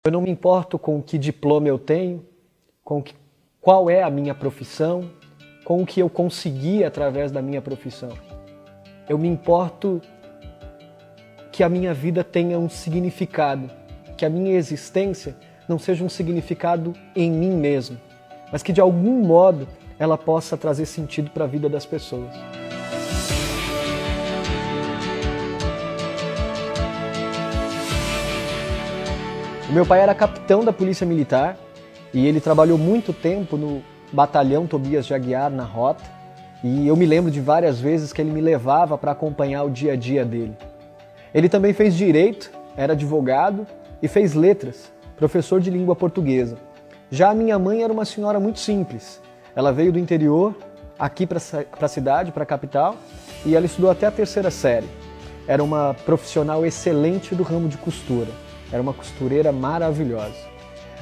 Eu não me importo com que diploma eu tenho, qual é a minha profissão, com o que eu consegui através da minha profissão. Eu me importo que a minha vida tenha um significado, que a minha existência não seja um significado em mim mesmo, mas que de algum modo ela possa trazer sentido para a vida das pessoas. O meu pai era capitão da Polícia Militar e ele trabalhou muito tempo no batalhão Tobias de Aguiar, na Rota, e eu me lembro de várias vezes que ele me levava para acompanhar o dia a dia dele. Ele também fez Direito, era advogado e fez Letras, professor de língua portuguesa. Já a minha mãe era uma senhora muito simples. Ela veio do interior, aqui para a cidade, para a capital, e ela estudou até a 3ª série. Era uma profissional excelente do ramo de costura. Era uma costureira maravilhosa.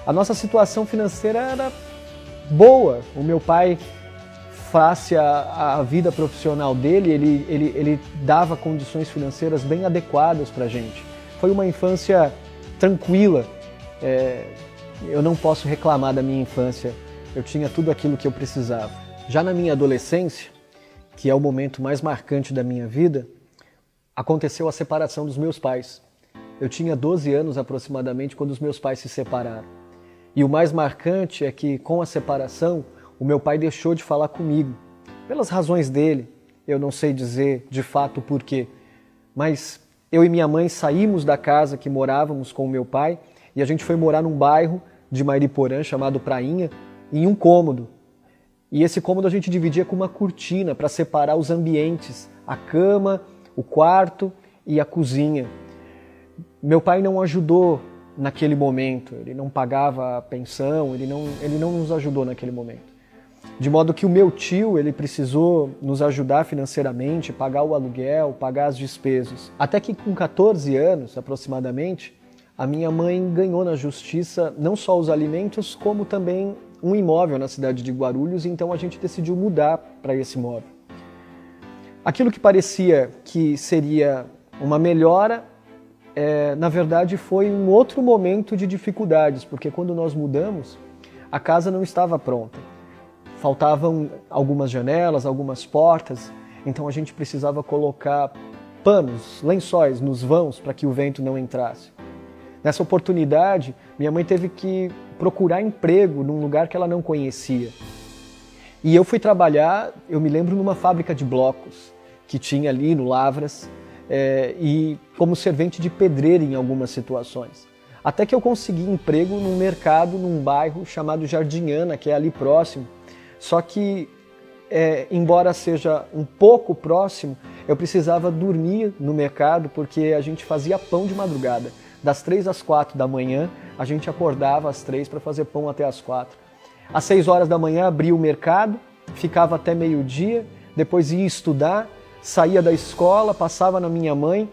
A nossa situação financeira era boa. O meu pai, face à vida profissional dele, ele dava condições financeiras bem adequadas para a gente. Foi uma infância tranquila. Eu não posso reclamar da minha infância. Eu tinha tudo aquilo que eu precisava. Já na minha adolescência, que é o momento mais marcante da minha vida, aconteceu a separação dos meus pais. Eu tinha 12 anos aproximadamente quando os meus pais se separaram. E o mais marcante é que, com a separação, o meu pai deixou de falar comigo. Pelas razões dele, eu não sei dizer de fato o porquê. Mas eu e minha mãe saímos da casa que morávamos com o meu pai e a gente foi morar num bairro de Mairiporã chamado Prainha, em um cômodo. E esse cômodo a gente dividia com uma cortina para separar os ambientes, a cama, o quarto e a cozinha. Meu pai não ajudou naquele momento, ele não pagava a pensão, ele não nos ajudou naquele momento. De modo que o meu tio, ele precisou nos ajudar financeiramente, pagar o aluguel, pagar as despesas. Até que com 14 anos, aproximadamente, a minha mãe ganhou na justiça não só os alimentos, como também um imóvel na cidade de Guarulhos, então a gente decidiu mudar para esse imóvel. Aquilo que parecia que seria uma melhora, na verdade foi um outro momento de dificuldades, porque quando nós mudamos, a casa não estava pronta. Faltavam algumas janelas, algumas portas, então a gente precisava colocar panos, lençóis nos vãos para que o vento não entrasse. Nessa oportunidade, minha mãe teve que procurar emprego num lugar que ela não conhecia. E eu fui trabalhar, eu me lembro, numa fábrica de blocos que tinha ali no Lavras, e como servente de pedreiro em algumas situações. Até que eu consegui emprego num mercado, num bairro chamado Jardinhana, que é ali próximo. Só que, embora seja um pouco próximo, eu precisava dormir no mercado porque a gente fazia pão de madrugada. Das 3 às 4 da manhã, a gente acordava às 3 para fazer pão até às 4. Às 6 horas da manhã abria o mercado, ficava até meio-dia, depois ia estudar, saía da escola, passava na minha mãe,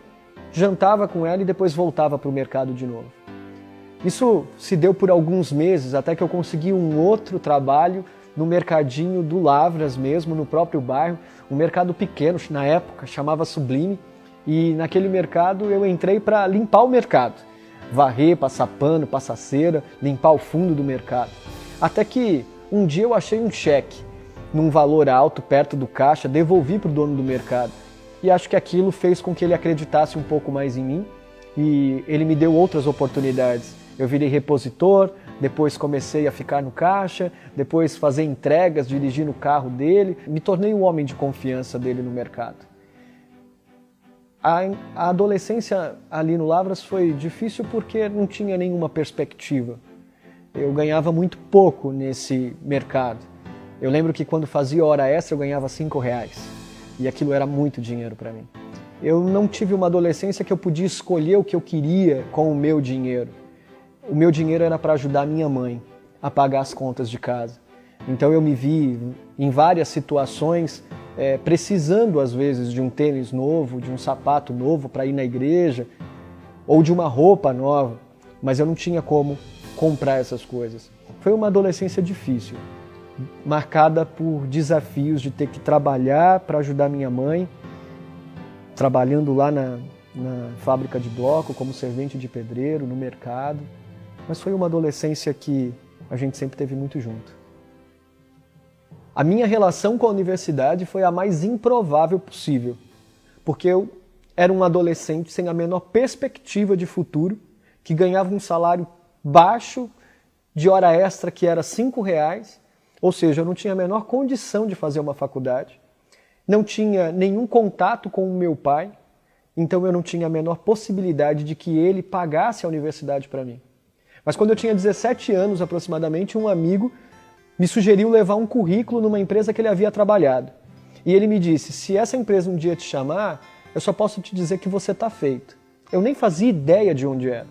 jantava com ela e depois voltava para o mercado de novo. Isso se deu por alguns meses, até que eu consegui um outro trabalho no mercadinho do Lavras mesmo, no próprio bairro, um mercado pequeno, na época, chamava Sublime, e naquele mercado eu entrei para limpar o mercado, varrer, passar pano, passar cera, limpar o fundo do mercado. Até que um dia eu achei um cheque, num valor alto, perto do caixa, devolvi para o dono do mercado. E acho que aquilo fez com que ele acreditasse um pouco mais em mim e ele me deu outras oportunidades. Eu virei repositor, depois comecei a ficar no caixa, depois fazer entregas, dirigir no carro dele. Me tornei um homem de confiança dele no mercado. A adolescência ali no Lavras foi difícil porque não tinha nenhuma perspectiva. Eu ganhava muito pouco nesse mercado. Eu lembro que quando fazia hora extra eu ganhava R$5 e aquilo era muito dinheiro para mim. Eu não tive uma adolescência que eu podia escolher o que eu queria com o meu dinheiro. O meu dinheiro era para ajudar a minha mãe a pagar as contas de casa. Então eu me vi em várias situações precisando às vezes de um tênis novo, de um sapato novo para ir na igreja ou de uma roupa nova, mas eu não tinha como comprar essas coisas. Foi uma adolescência difícil, marcada por desafios de ter que trabalhar para ajudar minha mãe, trabalhando lá na fábrica de bloco, como servente de pedreiro, no mercado, mas foi uma adolescência que a gente sempre teve muito junto. A minha relação com a universidade foi a mais improvável possível, porque eu era um adolescente sem a menor perspectiva de futuro, que ganhava um salário baixo de hora extra que era R$5, ou seja, eu não tinha a menor condição de fazer uma faculdade, não tinha nenhum contato com o meu pai, então eu não tinha a menor possibilidade de que ele pagasse a universidade para mim. Mas quando eu tinha 17 anos aproximadamente, um amigo me sugeriu levar um currículo numa empresa que ele havia trabalhado. E ele me disse, se essa empresa um dia te chamar, eu só posso te dizer que você está feito. Eu nem fazia ideia de onde era.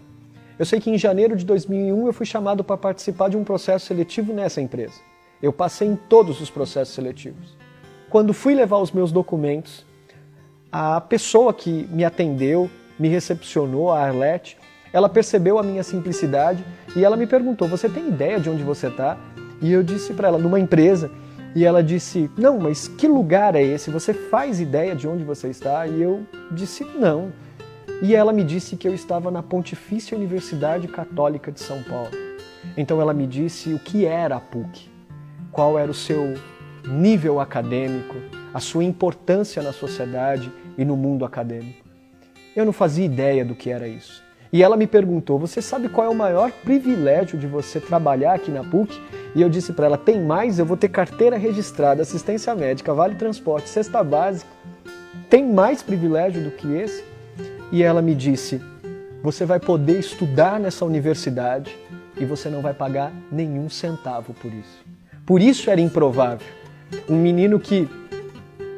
Eu sei que em janeiro de 2001 eu fui chamado para participar de um processo seletivo nessa empresa. Eu passei em todos os processos seletivos. Quando fui levar os meus documentos, a pessoa que me atendeu, me recepcionou, a Arlete, ela percebeu a minha simplicidade e ela me perguntou, você tem ideia de onde você está? E eu disse para ela, numa empresa, e ela disse, não, mas que lugar é esse? Você faz ideia de onde você está? E eu disse, não. E ela me disse que eu estava na Pontifícia Universidade Católica de São Paulo. Então ela me disse o que era a PUC, qual era o seu nível acadêmico, a sua importância na sociedade e no mundo acadêmico. Eu não fazia ideia do que era isso. E ela me perguntou, você sabe qual é o maior privilégio de você trabalhar aqui na PUC? E eu disse para ela, tem mais? Eu vou ter carteira registrada, assistência médica, vale transporte, cesta básica. Tem mais privilégio do que esse? E ela me disse, você vai poder estudar nessa universidade e você não vai pagar nenhum centavo por isso. Por isso era improvável. Um menino que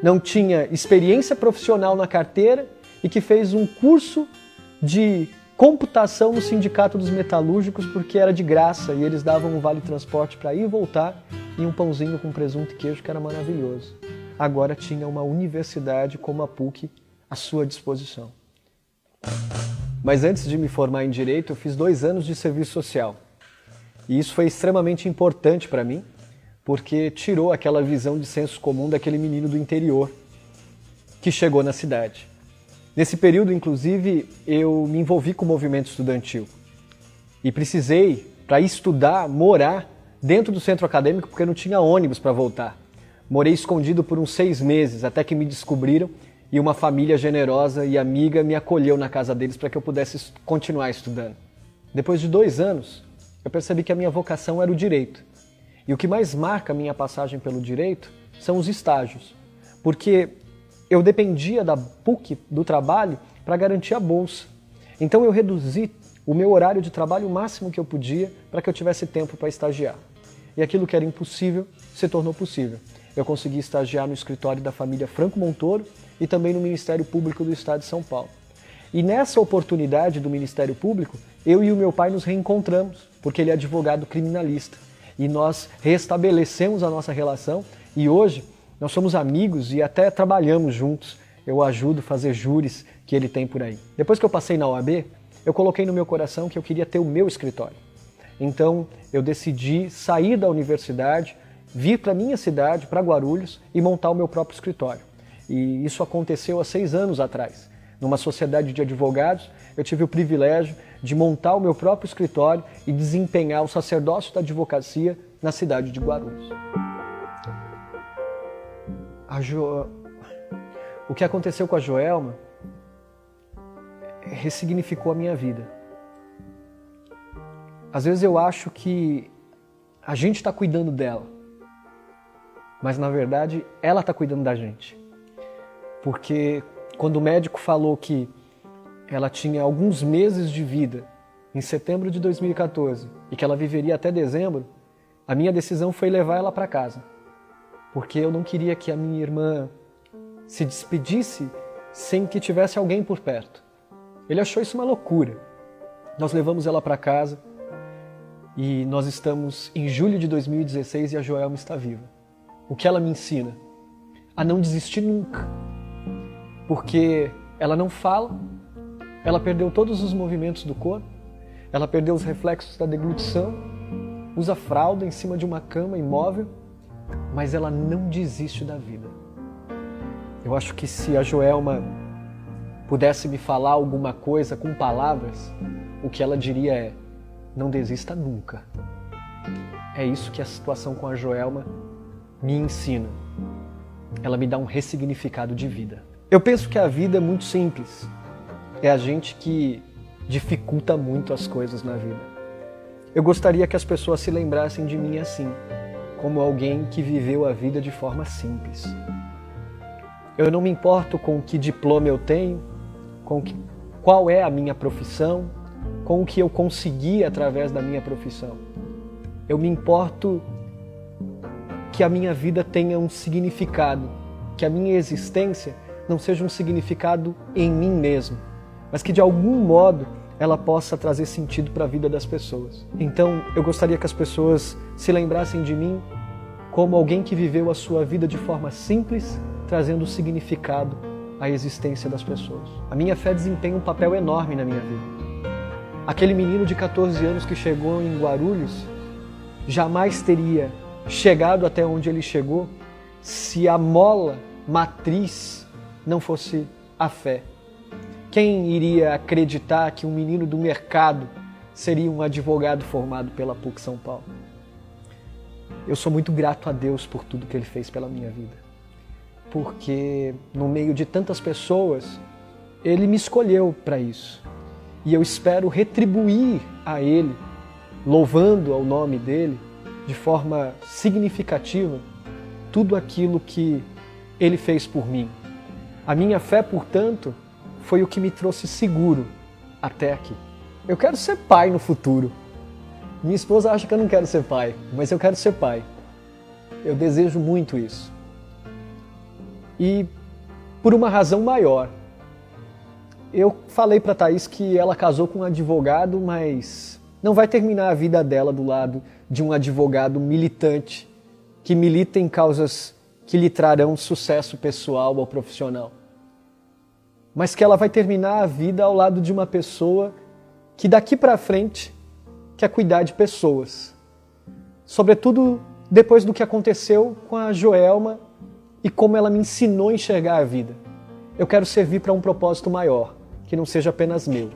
não tinha experiência profissional na carteira e que fez um curso de computação no Sindicato dos Metalúrgicos porque era de graça e eles davam um vale-transporte para ir e voltar e um pãozinho com presunto e queijo que era maravilhoso. Agora tinha uma universidade como a PUC à sua disposição. Mas antes de me formar em Direito, eu fiz 2 anos de serviço social. E isso foi extremamente importante para mim, porque tirou aquela visão de senso comum daquele menino do interior que chegou na cidade. Nesse período, inclusive, eu me envolvi com o movimento estudantil e precisei, para estudar, morar dentro do centro acadêmico porque não tinha ônibus para voltar. Morei escondido por uns 6 meses, até que me descobriram e uma família generosa e amiga me acolheu na casa deles para que eu pudesse continuar estudando. Depois de 2 anos, eu percebi que a minha vocação era o direito. E o que mais marca a minha passagem pelo direito são os estágios, porque eu dependia da PUC, do trabalho, para garantir a bolsa. Então eu reduzi o meu horário de trabalho o máximo que eu podia para que eu tivesse tempo para estagiar. E aquilo que era impossível se tornou possível. Eu consegui estagiar no escritório da família Franco Montoro e também no Ministério Público do Estado de São Paulo. E nessa oportunidade do Ministério Público, eu e o meu pai nos reencontramos, porque ele é advogado criminalista. E nós restabelecemos a nossa relação e hoje nós somos amigos e até trabalhamos juntos. Eu ajudo a fazer júris que ele tem por aí. Depois que eu passei na OAB, eu coloquei no meu coração que eu queria ter o meu escritório. Então eu decidi sair da universidade, vir para a minha cidade, para Guarulhos, e montar o meu próprio escritório. E isso aconteceu há 6 anos atrás. Numa sociedade de advogados, eu tive o privilégio de montar o meu próprio escritório e desempenhar o sacerdócio da advocacia na cidade de Guarulhos. O que aconteceu com a Joelma ressignificou a minha vida. Às vezes eu acho que a gente está cuidando dela, mas na verdade ela está cuidando da gente. Porque quando o médico falou que ela tinha alguns meses de vida em setembro de 2014 e que ela viveria até dezembro, a minha decisão foi levar ela para casa. Porque eu não queria que a minha irmã se despedisse sem que tivesse alguém por perto. Ele achou isso uma loucura. Nós levamos ela para casa e nós estamos em julho de 2016 e a Joelma está viva. O que ela me ensina? A não desistir nunca. Porque ela não fala, ela perdeu todos os movimentos do corpo, ela perdeu os reflexos da deglutição, usa fralda em cima de uma cama imóvel, mas ela não desiste da vida. Eu acho que se a Joelma pudesse me falar alguma coisa com palavras, o que ela diria é: não desista nunca. É isso que a situação com a Joelma me ensina. Ela me dá um ressignificado de vida. Eu penso que a vida é muito simples. É a gente que dificulta muito as coisas na vida. Eu gostaria que as pessoas se lembrassem de mim assim, como alguém que viveu a vida de forma simples. Eu não me importo com que diploma eu tenho, qual é a minha profissão, com o que eu consegui através da minha profissão. Eu me importo que a minha vida tenha um significado, que a minha existência não seja um significado em mim mesmo, mas que de algum modo ela possa trazer sentido para a vida das pessoas. Então, eu gostaria que as pessoas se lembrassem de mim como alguém que viveu a sua vida de forma simples, trazendo significado à existência das pessoas. A minha fé desempenha um papel enorme na minha vida. Aquele menino de 14 anos que chegou em Guarulhos jamais teria chegado até onde ele chegou se a mola matriz não fosse a fé. Quem iria acreditar que um menino do mercado seria um advogado formado pela PUC São Paulo? Eu sou muito grato a Deus por tudo que Ele fez pela minha vida. Porque no meio de tantas pessoas, Ele me escolheu para isso. E eu espero retribuir a Ele, louvando ao nome dEle, de forma significativa, tudo aquilo que Ele fez por mim. A minha fé, portanto, foi o que me trouxe seguro até aqui. Eu quero ser pai no futuro. Minha esposa acha que eu não quero ser pai, mas eu quero ser pai. Eu desejo muito isso. E por uma razão maior. Eu falei para a Thaís que ela casou com um advogado, mas não vai terminar a vida dela do lado de um advogado militante, que milita em causas que lhe trarão sucesso pessoal ou profissional. Mas que ela vai terminar a vida ao lado de uma pessoa que daqui para frente quer cuidar de pessoas. Sobretudo depois do que aconteceu com a Joelma e como ela me ensinou a enxergar a vida. Eu quero servir para um propósito maior, que não seja apenas meu,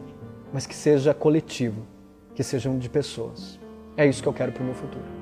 mas que seja coletivo, que seja um de pessoas. É isso que eu quero para o meu futuro.